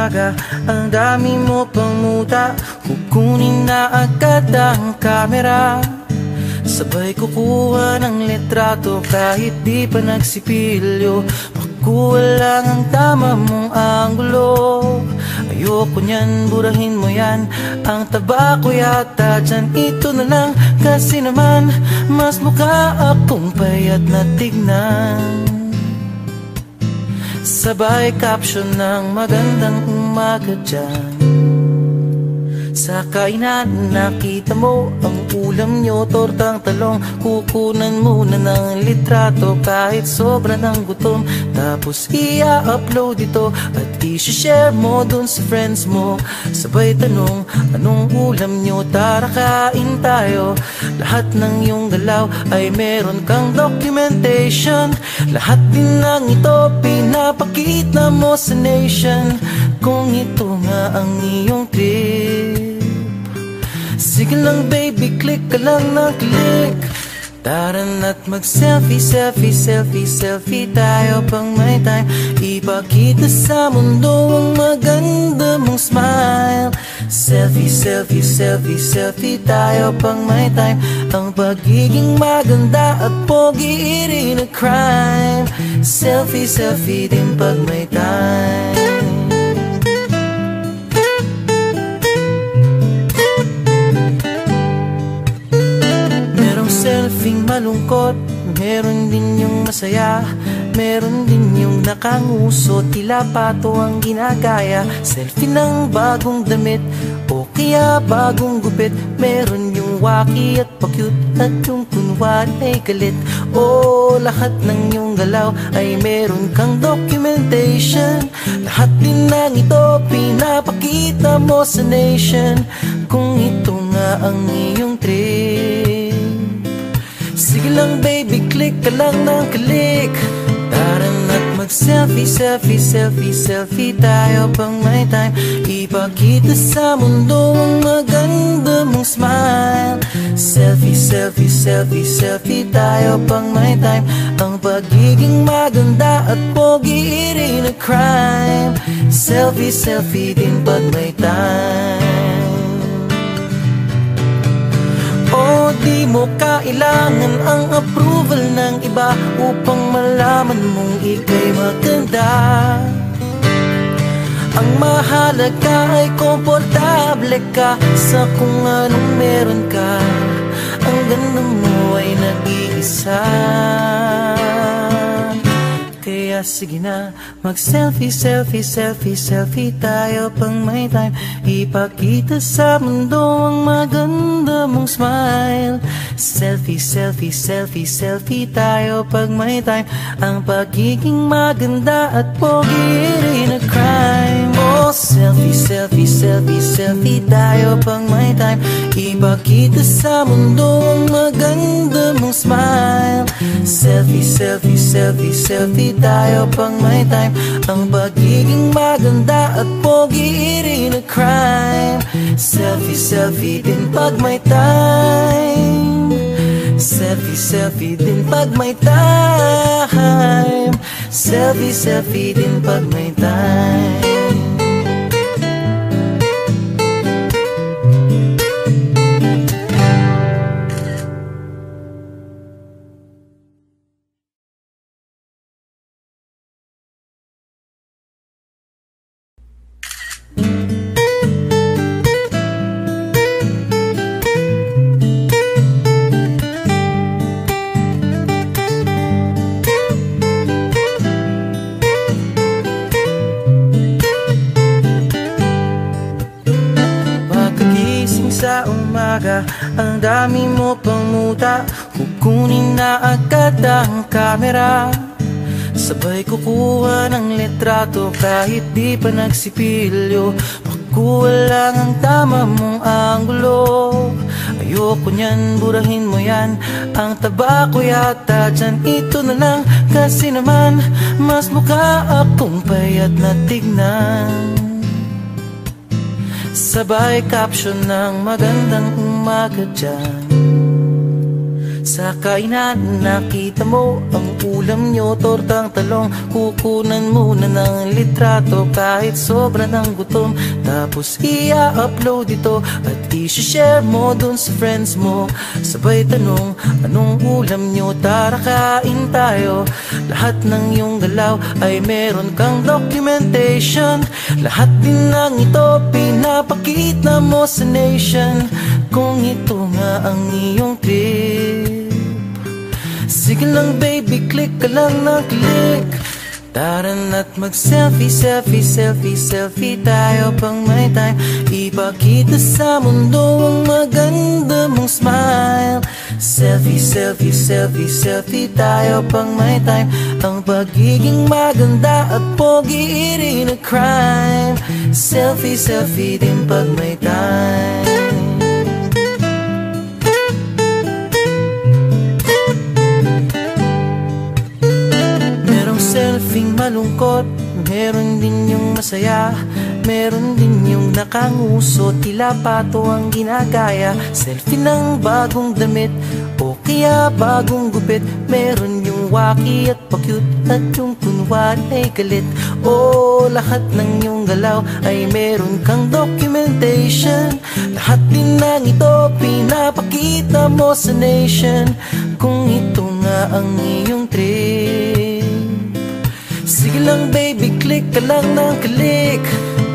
umaga, ang dami mo pang muta. Kukunin na agad ang kamera, sabay kukuha ng litrato kahit di pa nagsipilyo. Makuha lang ang tama mong anggulo. Ayoko niyan, burahin mo yan. Ang taba ko yata dyan, ito na lang. Kasi naman, mas mukha akong payat na tignan. Sabay caption ng magandang umaga dyan. Sa kainan nakita mo ang ulam nyo, tortang talong. Kukunan muna ng litrato kahit sobra ng gutom. Tapos i-upload ito at i-share mo dun sa friends mo. Sabay tanong, anong ulam nyo? Tara kain tayo. Lahat ng iyong galaw ay meron kang documentation. Lahat din ng ito pinapakita mo sa nation. Kung ito nga ang iyong trip, sige lang baby, click ka lang ng click. Tara na't mag-selfie, selfie, selfie, selfie tayo pang may time. Ipakita sa mundo ang maganda mong smile. Selfie, selfie, selfie, selfie tayo pang may time. Ang pagiging maganda at pogi rin a crime. Selfie, selfie din pag may time. Selfing malungkot, meron din yung masaya. Meron din yung nakanguso, tila pato ang ginagaya. Selfie ng bagong damit o kaya bagong gupit. Meron yung waki at pa-cute at yung kunwari ay galit. O lahat ng yung galaw ay meron kang documentation. Lahat din ng ito pinapakita mo sa nation. Kung ito nga ang iyong trip, sige lang baby, click ka lang ng click. Tara na't mag-selfie, selfie, selfie, selfie tayo pang may time. Ipakita sa mundo ang maganda mong smile. Selfie, selfie, selfie, selfie tayo pang may time. Ang pagiging maganda at pogi rin a crime. Selfie, selfie din pag may time. O di mo kailangan ang approval ng iba upang malaman mong ika'y maganda. Ang mahalaga ay komportable ka sa kung anong meron ka. Ang ganda mo ay nag-iisa. Kaya sige na, mag-selfie, selfie, selfie, selfie tayo pang may time. Ipakita sa mundo ang maganda mong smile. Selfie, selfie, selfie, selfie tayo pag may time. Ang pagiging maganda at pogi rin a crime. Oh, selfie, selfie, selfie, selfie tayo pang may time. Ipakita sa mundo ang maganda mong smile. Selfie, selfie, selfie, selfie tayo pang may time. Ang pagiging maganda at pogi rin a crime. Selfie, selfie din pag may time. Selfie, selfie din pag may time. Selfie, selfie din pag may time. Sa umaga, ang dami mo pang muta. Kukunin na agad ang kamera, sabay kukuha ng litrato kahit di pa nagsipilyo. Makuha lang ang tama mong anggulo. Ayoko niyan, burahin mo yan. Ang taba ko yata dyan, ito na lang. Kasi naman, mas mukha akong payat na tignan. Sabay caption ng magandang umaga dyan. Sa kainan nakita mo ang ulam nyo, tortang talong. Kukunan muna ng litrato kahit sobra ng gutom. Tapos i-upload ito at i-share mo dun sa friends mo. Sabay tanong, anong ulam nyo? Tara kain tayo. Lahat ng iyong galaw ay meron kang documentation. Lahat din ng ito pinapakita mo sa nation. Kung ito nga ang iyong trip, sige lang baby, click ka lang na click. Tara na't mag-selfie, selfie, selfie, selfie tayo pang may time. Ipakita sa mundo ang maganda mong smile. Selfie, selfie, selfie, selfie tayo pang may time. Ang pagiging maganda at pogi rin a crime. Selfie, selfie din pag may time. Selfing malungkot, meron din yung masaya. Meron din yung nakanguso, tila pato ang ginagaya. Selfie ng bagong damit o kaya bagong gupit. Meron yung waki at pa-cute at yung kunwari ay galit. O lahat ng yung galaw ay meron kang documentation. Lahat din ng ito pinapakita mo sa nation. Kung ito nga ang iyong trip, sige lang baby, click ka lang ng click.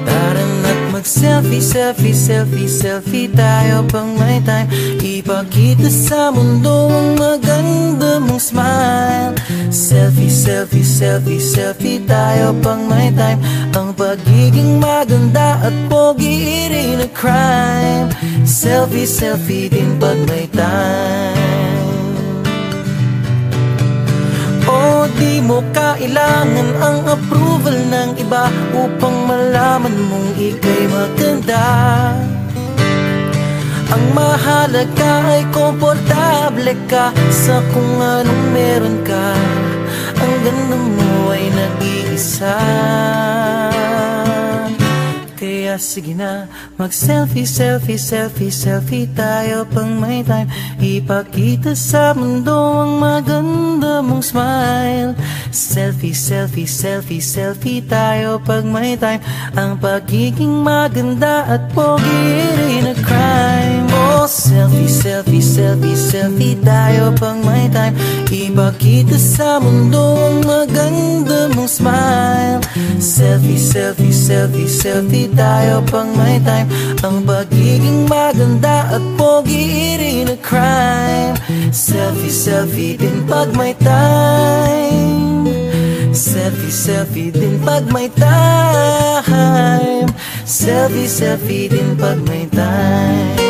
Tara na't mag-selfie, selfie, selfie, selfie tayo pang may time. Ipakita sa mundo ang maganda mong smile. Selfie, selfie, selfie, selfie tayo pang may time. Ang pagiging maganda at pogi rin a crime. Selfie, selfie din pag may time. O di mo kailangan ang approval ng iba upang malaman mong ika'y maganda. Ang mahalaga ay komportable ka sa kung anong meron ka. Ang ganda mo ay nag-iisa. Kaya sige na, mag-selfie, selfie, selfie, selfie tayo pang may time. Ipakita sa mundo ang maganda mong smile. Selfie, selfie, selfie, selfie tayo pag may time. Ang pagiging maganda at pogi rin a crime. Oh, selfie, selfie, selfie, selfie tayo pang may time. Ipakita sa mundo ang maganda mong smile. Selfie, selfie, selfie, selfie tayo pang may time. Ang pagiging maganda at pogi rin a crime. Selfie, selfie din pag may time. Selfie, selfie din pag may time. Selfie, selfie din pag may time.